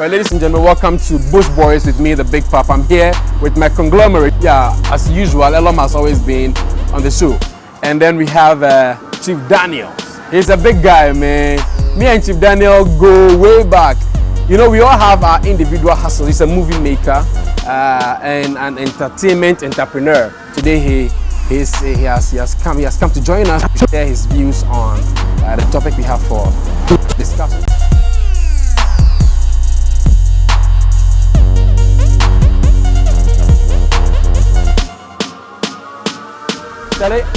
Well, ladies and gentlemen, welcome to Bush Boys with me, the Big Pop. I'm here with my conglomerate. Yeah, as usual, Elam has always been on the show. And then we have Chief Daniel. He's a big guy, man. Me and Chief Daniel go way back. You know, we all have our individual hustle. He's a movie maker and an entertainment entrepreneur. Today he has come to join us to share his views on the topic we have for discussion.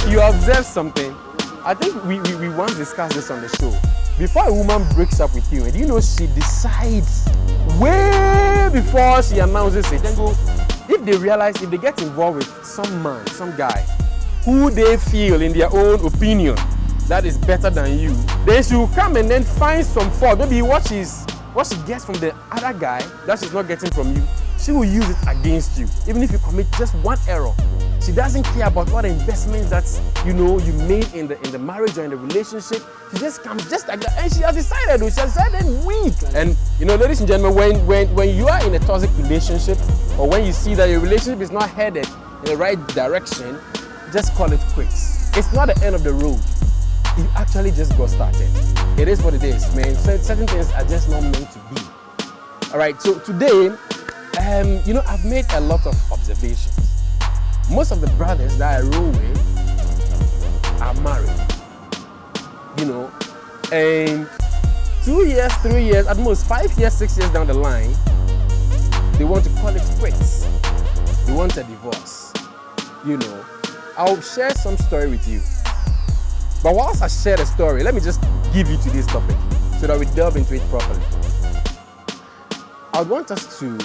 You observed something. I think we once discussed this on the show. Before a woman breaks up with you, and you know she decides way before she announces it. Then go, if they get involved with some man, some guy, who they feel in their own opinion that is better than you, then she will come and then find some fault. Maybe what she gets from the other guy that she's not getting from you, she will use it against you. Even if you commit just one error, she doesn't care about what investments that you made in the marriage or in the relationship. She just comes just like that, and she has decided weak. And ladies and gentlemen, when you are in a toxic relationship, or when you see that your relationship is not headed in the right direction, just call it quits. It's not the end of the road. You actually just got started. It is what it is, man. Certain things are just not meant to be. All right. So today, I've made a lot of observations. Most of the brothers that I roll with are married, and 2 years, 3 years, at most 5 years, 6 years down the line, they want to call it quits. They want a divorce. I'll share some story with you. But whilst I share the story, let me just give you today's topic so that we delve into it properly. I want us to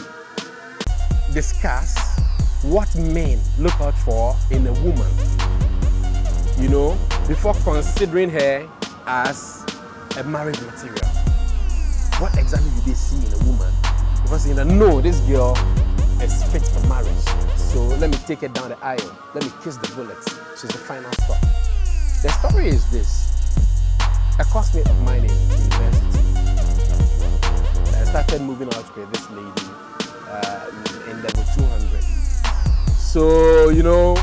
discuss what men look out for in a woman, before considering her as a marriage material. What exactly do they see in a woman? Because no, this girl is fit for marriage. So let me take her down the aisle. Let me kiss the bullet. She's the final stop. The story is this. A classmate of mine in university, I started moving out with this lady in level 200. So,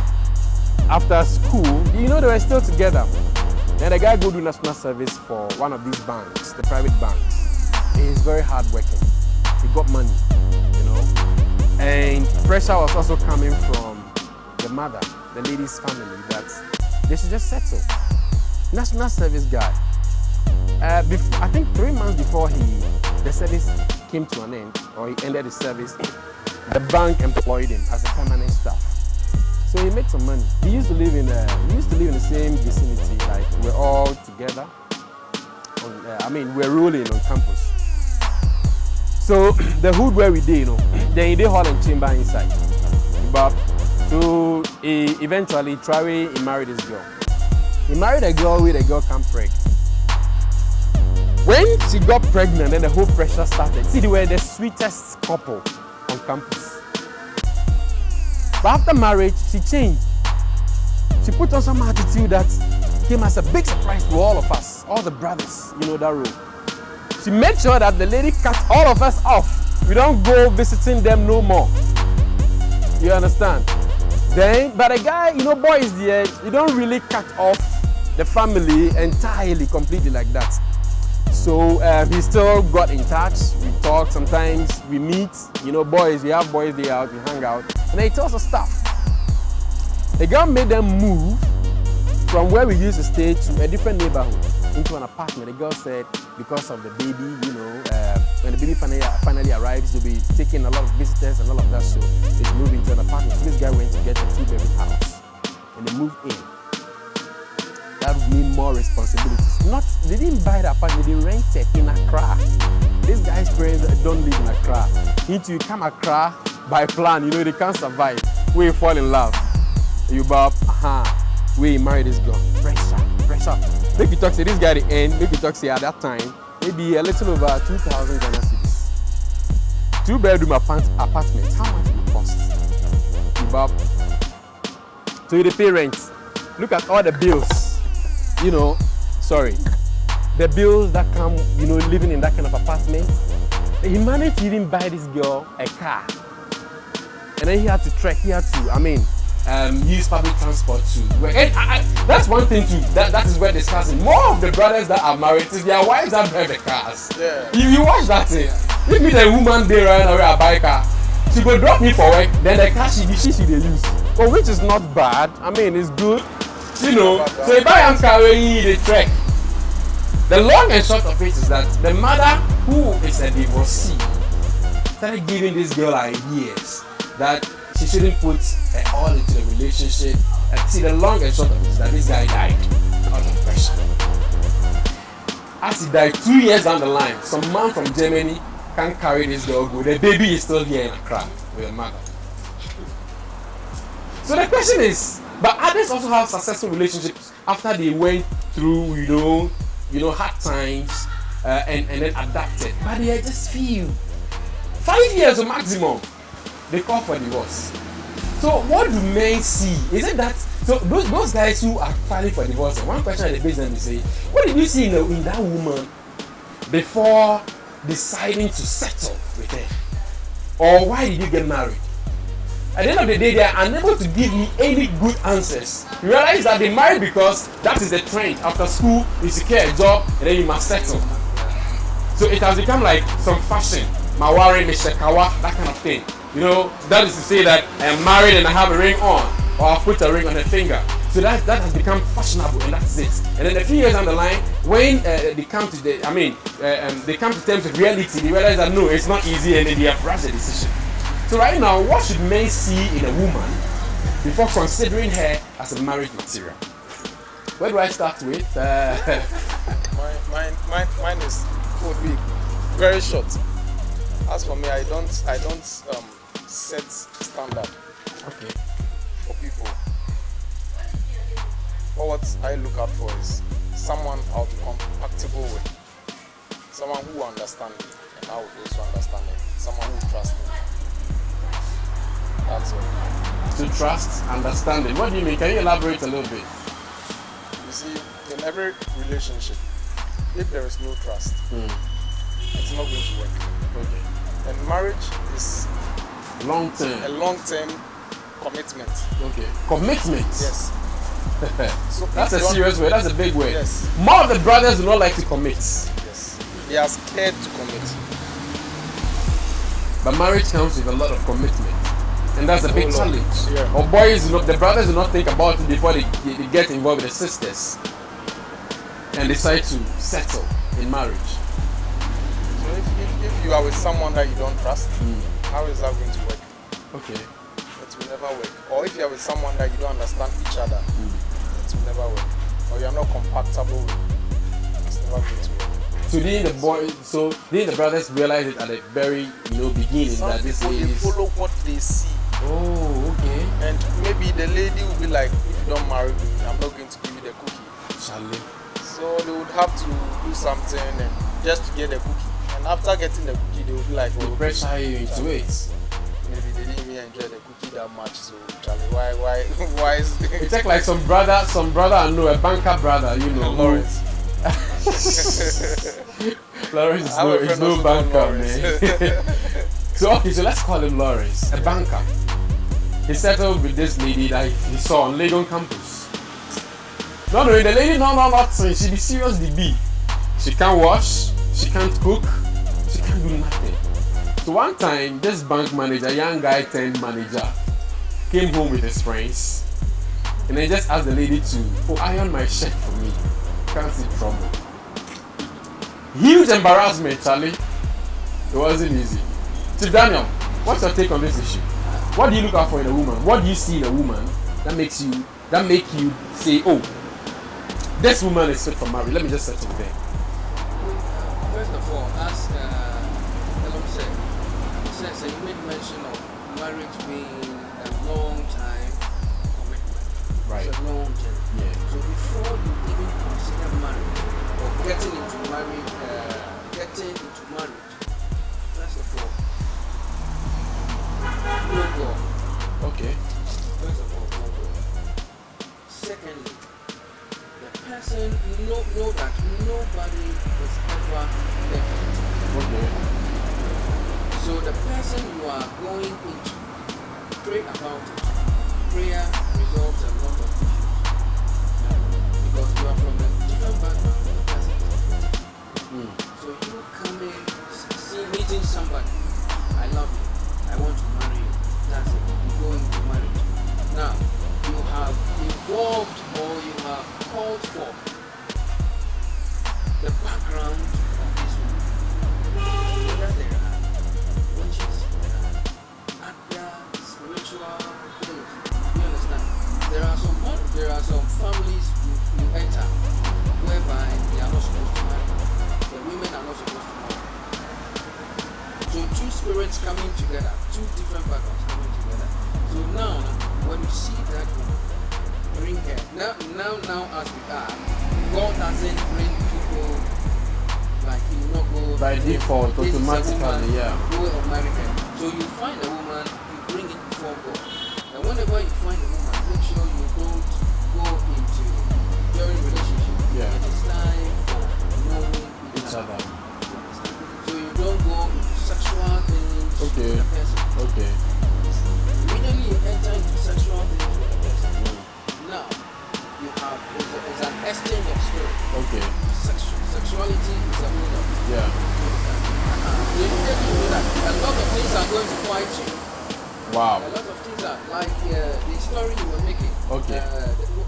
after school, they were still together. Then the guy go do national service for one of these banks, the private banks. He's very hardworking. He got money, And pressure was also coming from the mother, the lady's family, that they should just settle. National service guy. I think 3 months before the service came to an end, or he ended his service, the bank employed him as a permanent staff. So he made some money. He used to live in the same vicinity. Like, we're all together. We're rolling on campus. So the hood where we did, then he did hall and chamber inside. But so he eventually he married this girl. He married a girl with a girl come pregnant. When she got pregnant, then the whole pressure started. See, they were the sweetest couple on campus. But after marriage, she changed. She put on some attitude that came as a big surprise to all of us, all the brothers, that role. She made sure that the lady cut all of us off. We don't go visiting them no more. You understand? Then, but the guy, boys there, you don't really cut off the family entirely, completely like that. So he still got in touch. We talk sometimes. We meet. Boys. We have boys day out. We hang out. And then he tells us stuff. The girl made them move from where we used to stay to a different neighborhood, into an apartment. The girl said because of the baby, when the baby finally arrives, they'll be taking a lot of visitors and all of that. So they moved into an apartment. So this guy went to get a 2-bedroom house, and they moved in. That would mean more responsibilities. They didn't buy the apartment, they rented in Accra. This guy's parents don't live in Accra. You come Accra by plan, they can't survive. We fall in love. You bob, we marry this girl. Pressure. Make you talk, say this guy the end, make you talk, say at that time, maybe a little over 2,000 Ghana cedis. 2-bedroom apartment, how much will it cost? You bob. So you pay rent. Look at all the bills. The bills that come, living in that kind of apartment. he managed to even buy this girl a car. And then he had to trek, use public transport to work. And that's one thing too, that is where discussing. More of the brothers that are married, it's their wives that drive the cars. Yeah. You watch that thing. If me the woman there right now where I buy a car, she go drop me for work, then the car she dey use. But which is not bad. It's good. So if I am carrying the trek. The long and short of it is that the mother, who is a divorcee, started giving this girl ideas that she shouldn't put all into the relationship. And see, the long and short of it is that this guy died out of pressure. As he died 2 years down the line, some man from Germany can't carry this girl go. The baby is still here in Accra with the mother. So the question is, but others also have successful relationships after they went through, hard times and then adapted. But they are just few. 5 years maximum, they call for divorce. So what do men see? Is it that so those guys who are filing for divorce? One question at the base them they say, what did you see in that woman before deciding to settle with her? Or why did you get married? At the end of the day, they are unable to give me any good answers. You realize that they married because that is the trend. After school, you secure a job and then you must settle. So it has become like some fashion. Mawari, Meshakawa, that kind of thing. That is to say that I am married and I have a ring on, or I've put a ring on a finger. So that has become fashionable, and that's it. And then a few years down the line, when they come to they come to terms with reality, they realize that no, it's not easy, and then they have rushed the decision. So right now, what should men see in a woman before considering her as a marriage material? Where do I start with? Mine would be very short. As for me, I don't set standard. Okay. For people. But what I look out for is someone I'll be compatible with, someone who understands me, and I will also understand me, someone who trusts me. That's all. To trust, understanding. What do you mean? Can you elaborate a little bit? You see, in every relationship, if there is no trust, it's not going to work. Okay. And marriage is long term. A long-term commitment. Okay. Commitment. Yes. So that's a serious word. That's a big word. Yes. More of the brothers do not like to commit. Yes. They are scared to commit. But marriage comes with a lot of commitment. And that's a big challenge. Yeah. Or the brothers do not think about it before they get involved with the sisters and decide to settle in marriage. So if you are with someone that you don't trust, how is that going to work? Okay. It will never work. Or if you are with someone that you don't understand each other, it will never work. Or you are not compatible with, it's never going to work. So didn't the brothers realize it at the very beginning Some that this people, is they follow what they see. Oh, okay. And maybe the lady will be like, if you don't marry me, I'm not going to give you the cookie. Charlie. So they would have to do something and just to get the cookie. And after getting the cookie, they will be like, they pressure you into it. Maybe they didn't even enjoy the cookie that much. So Charlie, why is it? It's like some brother I know, a banker brother, Lawrence. Lawrence is no banker, man. So let's call him Lawrence, a banker. He settled with this lady that he saw on Legon campus. The lady, nothing. She be seriously be. She can't wash, she can't cook, she can't do nothing. So one time, this bank manager, young guy turned manager, came home with his friends, and I just asked the lady to iron my shirt for me. Can't see trouble. Huge embarrassment, Charlie. It wasn't easy. So Daniel, what's your take on this issue? What do you look out for in a woman? What do you see in a woman that make you say, oh, this woman is fit for marriage? Let me just settle there. First of all, as Elom said, he made mention of marriage being a long time commitment. Right. It's a long journey. Yeah. So before you even consider marriage or getting into marriage, first of all, know God. Okay. First of all, know God. Secondly, the person know that nobody is ever perfect. Okay. So the person you are going into, pray about it. Prayer resolves a lot of issues. Because you are from a different background than the person is from. So you come in, meeting somebody. I love you. I want to marry you. That's it. You go into marriage. Now, you have evolved or you have called for the background of this woman. Whether there are witches, there are actor, spiritual things. You understand? There are some families you enter whereby they are not supposed to marry. The women are not supposed to marry. So two spirits coming together, two different backgrounds coming together. So now, when you see that woman, bring her. Now as we are, God doesn't bring people like he will not go By default, this is a automatically, woman, yeah. Go and marry her. So you find a woman, you bring it before God. And whenever you find a woman, make sure you don't go into during relationship. Yeah. It is time for knowing Each other. So you don't go into sexual things Okay. with the person. Okay. Immediately you enter into sexual things with the person. Now, you have it's an exchange of spirit. Okay. Sexuality is a hold up. Yeah. You immediately know that a lot of things are going to fight you. Wow. A lot of things are like the story you were making. Okay.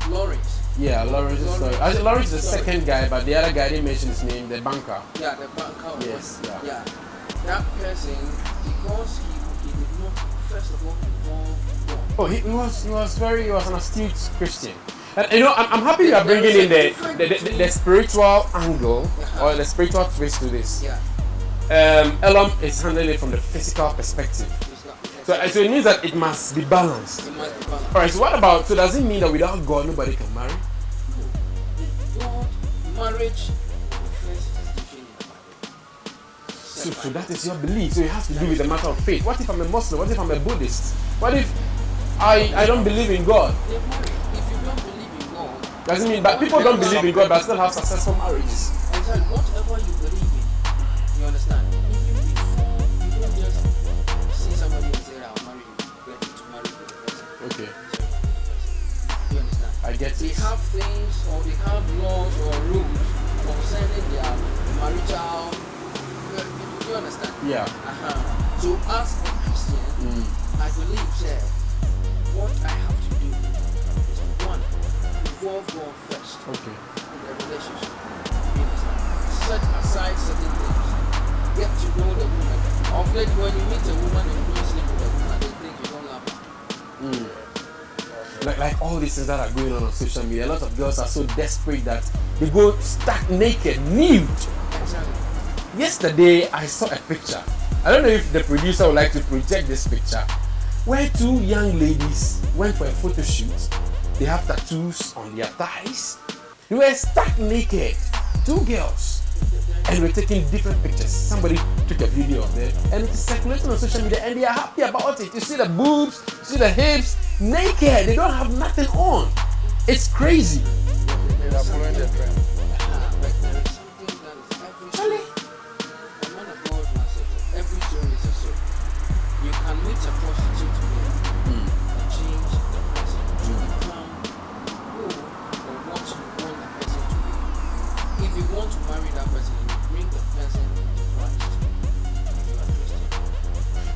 Lawrence. Yeah, Lawrence is sorry. Actually, Lawrence is the second guy, but the other guy didn't mention his name, the banker. Yeah, the banker. Yes, yeah. Yeah. That person, because he did not first of all involve God. Oh, he was an astute Christian. And you know, I'm happy you are bringing in the spiritual angle or the spiritual twist to this. Yeah. Elam is handling it from the physical perspective. So it means that it must be balanced. It must be balanced. Alright, so what about, so does it mean that without God nobody can marry? God, marriage, the first institution in the Bible. So that is your belief. So it has to do with the matter of faith. What if I'm a Muslim? What if I'm a Buddhist? What if I don't believe in God? They're married. If you don't believe in God, Doesn't mean, but people don't believe in God but still have successful marriages. exactly whatever you believe in, you understand? Even before you don't just see somebody and say, I'll marry you, get to marry the person. Okay, You understand? I get They it. have things or they have laws or rules concerning their marital. You understand? Yeah. So as a Christian, I believe, sir, what I have to do is one, involve God first Okay. in the relationship. You understand? Set aside certain things. Get to know the woman. Of late, when you meet a woman and you don't sleep with a woman, they think you don't love her. Like all these things that are going on social media, a lot of girls are so desperate that they go stark naked, nude. Exactly. Yesterday, I saw a picture. I don't know if the producer would like to project this picture, where two young ladies went for a photo shoot. They have tattoos on their thighs. They were stark naked, two girls, and were taking different pictures. Somebody took a video of them, and it is circulating on social media, and they are happy about it. You see the boobs, you see the hips, naked. They don't have nothing on. It's crazy. They are following the trend. But there is something that is every Charlie. A man of God once said, every soul is a soul. You can meet a prostitute today and change the person to become who or what you want the person to be. If you want to marry that person, you bring the person to Christ. You are Christian.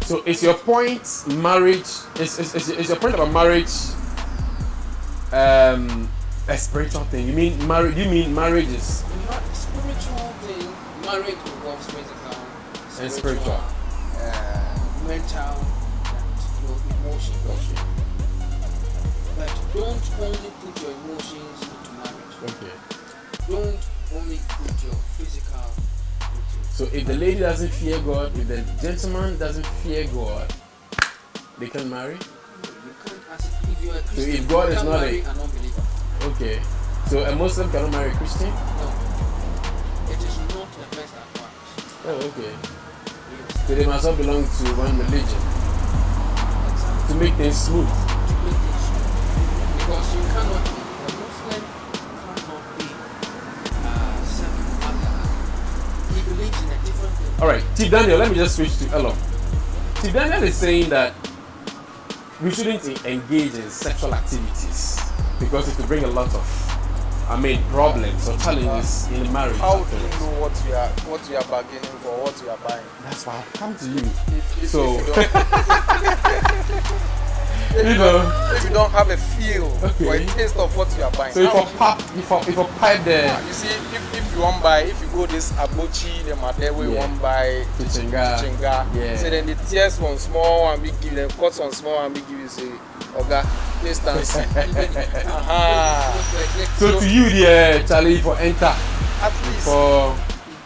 So is your point marriage? Is your point about marriage a spiritual thing? You mean marriage? You mean marriage is Spiritual thing, marriage involves physical, and spiritual? mental, and your emotions. But don't only put your emotions into marriage. Okay. Don't only put your physical into it. So if the lady doesn't fear God, if the gentleman doesn't fear God, they can marry? You can't ask if you're a Christian. if God you is can't not marry a- an unbeliever. Okay. So a Muslim cannot marry a Christian? No. It is not the best advice. Oh, okay. Yes. So they must all belong to one religion Exactly. to make things smooth. To make this smooth. Because you cannot be a Muslim cannot be serving Allah. He believes in a different thing. All right, Chief Daniel, let me just switch to Elam. Chief Daniel is saying that we shouldn't engage in sexual activities because it will bring a lot of, problems or challenges in the marriage. How do you know what you are bargaining for, what you are buying? That's why I've come to you. If So- you don't, if you don't have a feel or a taste of what you are buying. So if a pipe there, You see, if you want buy, if you go this Abochi, the Madewe, you want buy Chinga. Yeah. So then the tears one small and big give them, cuts one small and big give you say, Oga, distance. so to you the Charlie for enter for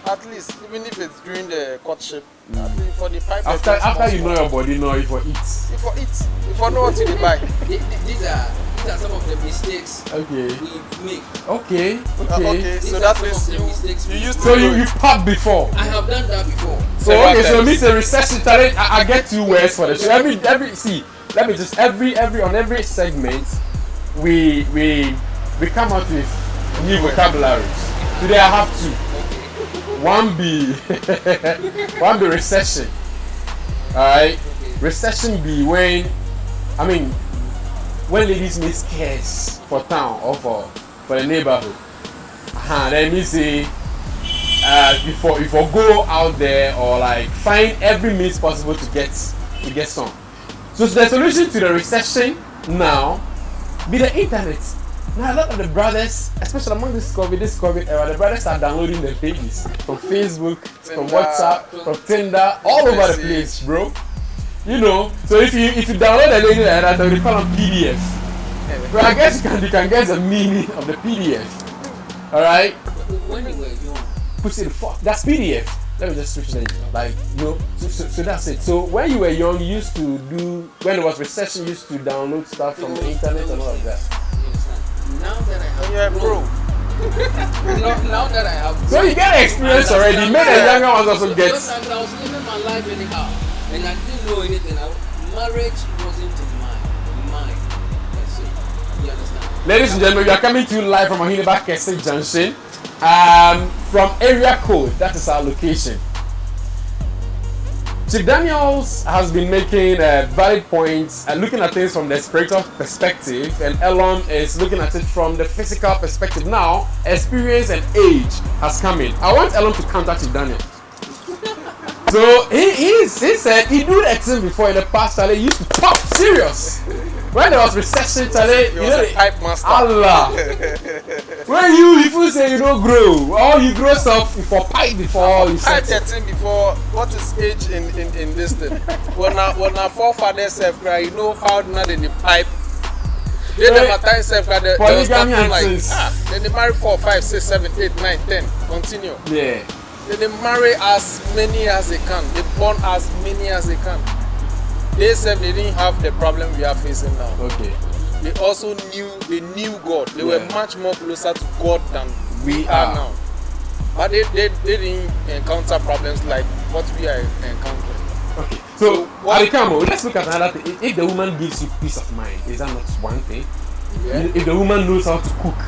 At least, even if it's during the courtship, at least for the pipe. after you know your body, know if for eat. If for it, if for know what you buy. These are some of the mistakes Okay. we make. Okay. Okay, These so are that some means of the mistakes you we used to So do you it. pop before. I have done that before. So Several okay, so times. means a recession challenge. I get 2 words for the show. Every see. Let me just every on every segment we come out with new vocabularies. Today I have 2. One be recession. Alright? Recession be when ladies make scarce for town or for the neighborhood. Then me say before go out there or like find every means possible to get some. So the solution to the recession now be the internet. Now a lot of the brothers, especially among this COVID era, the brothers are downloading the pages from Facebook, from Tinder, WhatsApp, from Tinder, all over the place, bro. You know, so if you download a lady like that, they call them PDF. But I guess you can get the meaning of the PDF. Alright? When you were young, Push it fuck. That's PDF. Let me just switch that. Like, so that's it. So when you were young, you used to do, when there was recession, you used to download stuff from the internet and all of that. you understand? Now that I have You're a pro. now that I have So you get experience already. Made the younger ones also get. Sometimes I was living my life anyhow, and I didn't know anything. Marriage wasn't in my mind. That's it. You understand? Ladies and gentlemen, we are coming to you live from Ahineba Kese Junction. From area code, that is our location. Chief Daniels has been making valid points and looking at things from the spiritual perspective, and Elon is looking at it from the physical perspective. Now, experience and age has come in. I want Elon to counter Chief Daniel. So he said he do that thing before in the past. He used to pop serious. When there was recession, He was a pipe master. Allah. When if you say you don't grow, or you grow stuff for pipe before you Pipe set. 13 before, what is age in this thing? When our forefathers have cried, you know how not in the pipe. They never time self cried, they was Polygamy starting and like, things. then they marry 4, 5, 6, 7, 8, 9, 10, continue. Yeah. Then they marry as many as they can, they born as many as they can. They said they didn't have the problem we are facing now. Okay. They also knew God. They were much more closer to God than we are now. But they didn't encounter problems like what we are encountering. Okay. So Arikamo, let's look at another thing. If the woman gives you peace of mind, is that not one thing? Yeah. If the woman knows how to cook.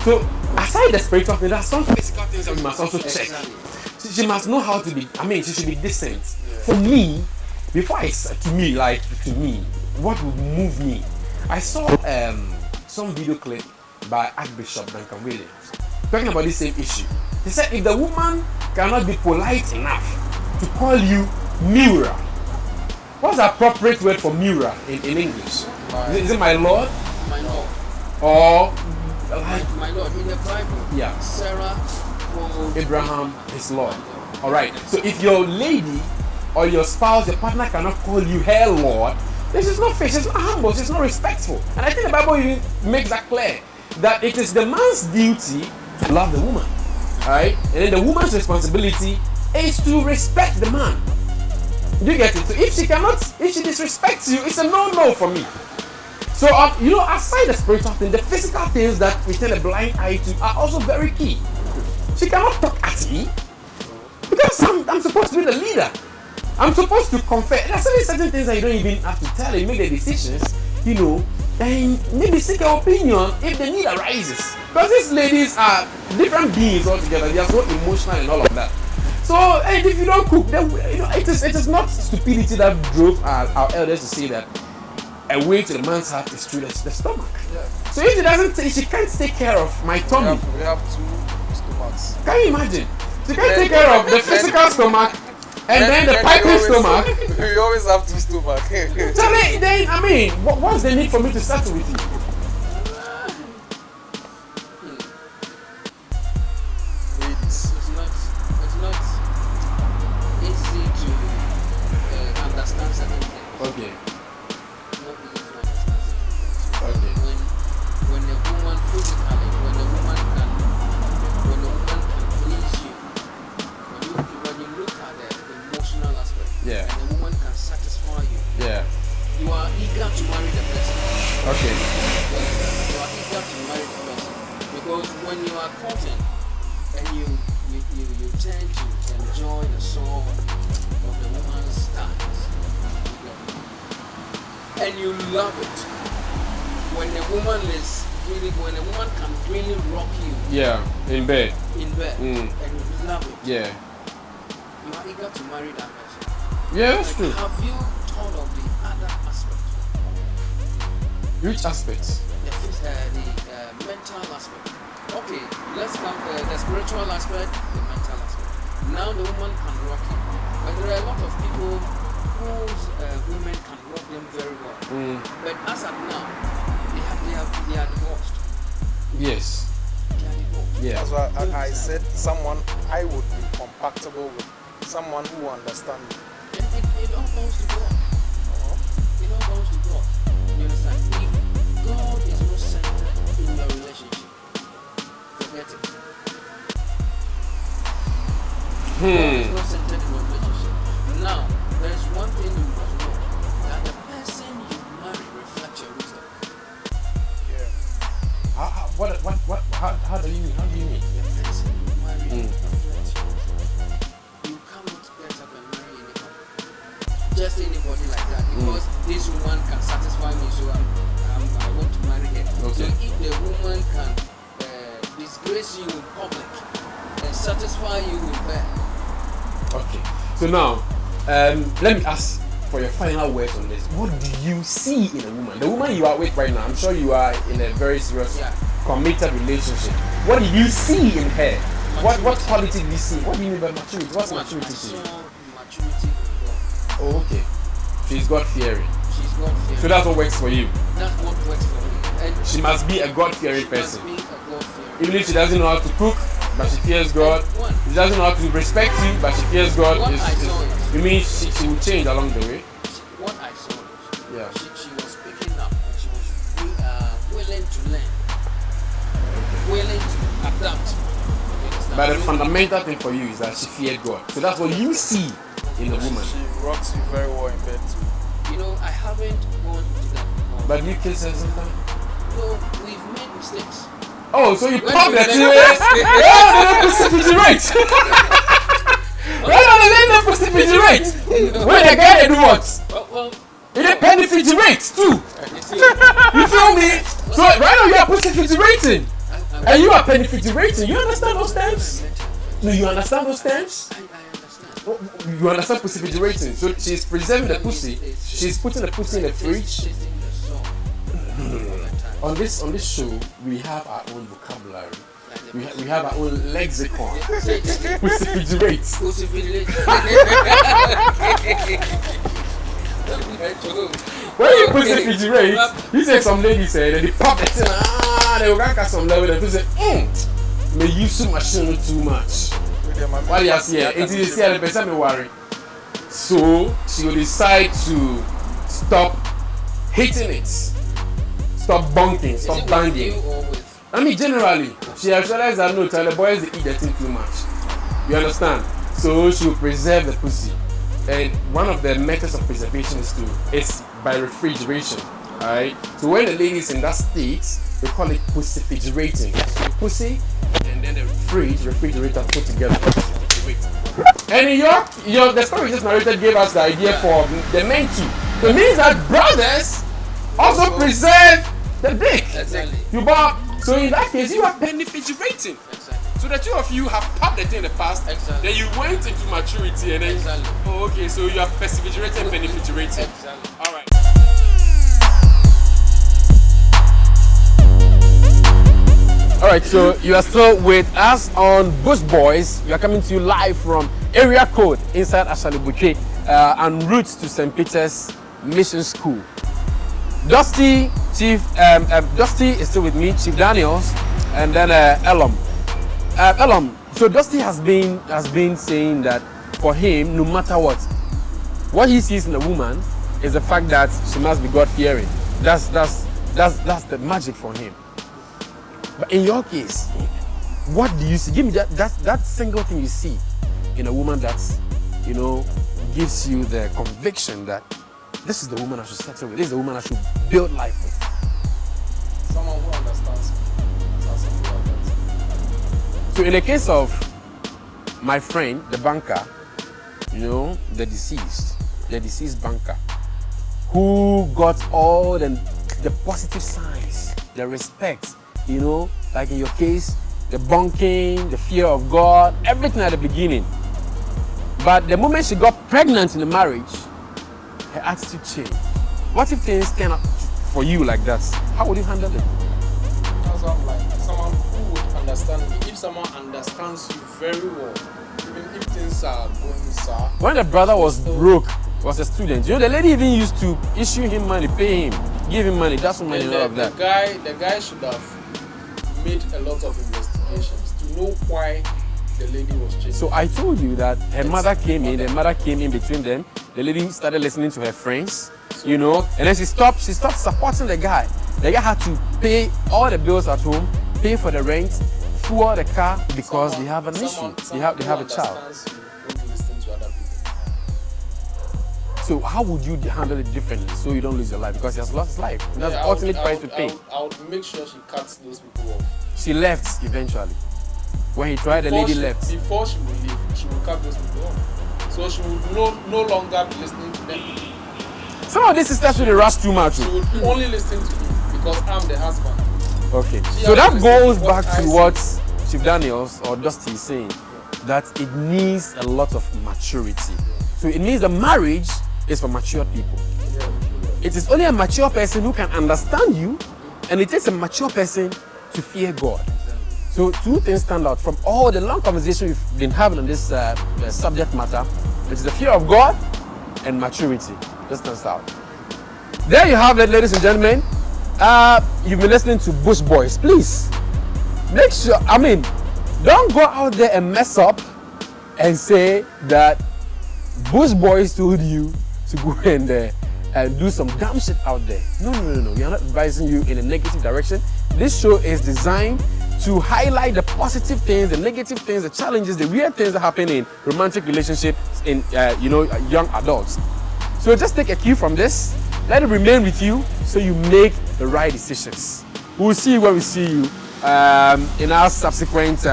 So aside the spiritual thing, there are some physical things that we must also check. She must know how to be. She should be decent. For me, to me, what would move me? I saw some video clip by Archbishop Duncan Williams talking about this same issue. He said if the woman cannot be polite enough to call you Mura, what's the appropriate word for Mura in English? Is it my lord? My Lord. Or like My Lord. In the Bible, yeah, Sarah called Abraham his lord. Alright, so if your lady or your spouse, your partner cannot call you her lord, then she's not fair, she's not humble, she's not respectful. And I think the Bible even makes that clear, that it is the man's duty to love the woman. Alright? And then the woman's responsibility is to respect the man. Do you get it? So if she disrespects you, it's a no-no for me. So aside the spiritual thing, the physical things that we turn a blind eye to are also very key. She cannot talk at me because I'm supposed to be the leader. I'm supposed to confess. There's certain things that you don't even have to tell and make the decisions, and maybe seek your opinion if the need arises. Because these ladies are different beings altogether. They are so emotional and all of that. So, and if you don't cook, then it is not stupidity that drove our elders to say that a way to the man's heart is through the stomach. Yeah. So if she can't take care of my tummy, We have 2 stomachs. can you imagine? She can't take care of the physical stomach and then the piping stomach. We always have 2 stomachs. So then, I mean, what's the need for me to settle with you? Ladies. It's not easy to understand certain things. Okay. It's not easy to understand certain things. Okay. When a woman physically, when a woman can please you, when you look at the emotional aspect, Yeah. and the woman can satisfy you, Yeah. you are eager to marry the person. Okay. You are eager to marry the person because when you are courting and you tend to enjoy the soul of the woman's thighs, and you love it. When a woman can really rock you Yeah. In bed. in bed Mm. and you love it, Yeah. you are eager to marry that person. Yeah, that's Like, true. have you thought of the other aspect? Which aspects? The mental aspect. Okay, let's come the spiritual aspect, the mental aspect. Now the woman can rock you, but there are a lot of people whose women can rock them very well. Mm. But as of now, they are divorced. Yes. They are divorced. Yeah. That's why I said someone I would be compatible with. Someone who understands me. It all comes to God. It all comes to God. You understand? If God is not centered in your relationship, forget it. God is not centered in your relationship. Now, there is one thing you must know, that the person you marry reflects your wisdom. Yeah. How do you mean? The person you marry Mm. reflects your wisdom. You cannot get up and marry anybody. Just anybody like that. Because this woman can satisfy me, so I want to marry her. So Okay. if the woman can disgrace you in public and satisfy you in bed, Okay. So now, let me ask for your final words on this. What do you see in a woman? The woman you are with right now, I'm sure you are in a very serious, Yeah. committed relationship. What do you see in her? What quality do you see? What do you mean by maturity? What's I maturity to saw you? maturity in God. Oh, okay. She's God fearing. She's God fearing. So that's what works for you. That's what works for me. And She must be a God fearing she person. must be a God fearing. Even if she doesn't know how to cook, but she fears God. One. She doesn't know how to respect you, but she fears God. What I saw is- You mean she will change along the way? What I saw is Yeah. she was picking up and she was willing to learn, willing to adapt. You understand? But the So- fundamental thing for you is that she feared God. So that's what you see in a woman. She rocks you very well in bed too. You know, I haven't gone into that before. But you kiss her sometimes? No, we've made mistakes. Oh, so you When pop we the make two mistakes- refrigerate. Let them refrigerate. When the guy they do what? Well, It depends refrigerate too. you see, You feel me? So right now you are refrigerating. I And you are penetrating. You understand those terms? No, you understand those terms? understand. You understand refrigerating. So she's preserving the pussy. She's putting the pussy in the fridge. Tasting the salt. On this show, we have our own vocabulary. We have our own lexicon. Refrigerate. When you put refrigerate, you say some ladies say that they pop it in, they will rank at some level and they say, may use too machine too much. What do you see? It is the person me worry. So she will decide to stop hitting it, stop bunking, stop banging. I mean, generally, she has realized that no, the boys they eat the thing too much. You understand? So she will preserve the pussy. And one of the methods of preservation is by refrigeration. Alright? So when the lady is in that state, we call it pussy-figerating. So pussy and then the refrigerator put together. And in your the story just narrated gave us the idea for the men too. It means that brothers also preserve the dick. Exactly. You bought. So in that case, you are refrigerating. Exactly. So the two of you have popped the thing in the past. Exactly. Then you went into maturity and then. Exactly. Oh, okay. So you have perseverated and benefiturated. Exactly. All right. All right, so you are still with us on Bush Boys. We are coming to you live from Area Code inside Ashalibuche en route to St. Peter's Mission School. Dusty is still with me, Chief Daniels, and then Elam. So Dusty has been saying that for him, no matter what he sees in a woman is the fact that she must be God-fearing. That's the magic for him. But in your case, what do you see? Give me that single thing you see in a woman that's, gives you the conviction that this is the woman I should settle with. This is the woman I should build life with. Someone who understands me. That's something like that. So in the case of my friend, the banker, the deceased banker, who got all the positive signs, the respect, like in your case, the bunking, the fear of God, everything at the beginning. But the moment she got pregnant in the marriage, her attitude changed. What if things turn out for you like that? How would you handle it? That's what I'm like. Someone who would understand me. If someone understands you very well, even if things are going sour. When the brother was broke, was a student, the lady even used to issue him money, pay him, give him money, that's money, and all of that. The guy should have made a lot of investigations to know why the lady was changing. So I told you that her mother came in between them. The lady started listening to her friends, and then she stopped supporting the guy. The guy had to pay all the bills at home, pay for the rent, fuel the car because they have an issue. They have a child. So how would you handle it differently so you don't lose your life? Because he has lost his life. That's the ultimate price to pay. I would make sure she cuts those people off. She left eventually. When he tried, the lady left. Before she would leave, she would cut those people off. So she would no longer be listening to them. Some of these sisters really rush too much. She would only listen to me because I'm the husband. Okay. So that goes back to what Chief Daniels or Dusty is saying, that it needs a lot of maturity. So it means the marriage is for mature people. It is only a mature person who can understand you, and it takes a mature person to fear God. So two things stand out from all the long conversation we've been having on this subject matter, which is the fear of God and maturity. This stands out. There you have it, ladies and gentlemen. You've been listening to Bush Boys. Please, make sure, don't go out there and mess up and say that Bush Boys told you to go and do some dumb shit out there. No. We are not advising you in a negative direction. This show is designed to highlight the positive things, the negative things, the challenges, the weird things that happen in romantic relationships in young adults. So just take a cue from this. Let it remain with you so you make the right decisions. We'll see you when we see you in our subsequent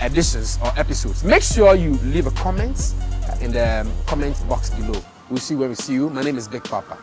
editions or episodes. Make sure you leave a comment in the comment box below. We'll see when we see you. My name is Big Papa.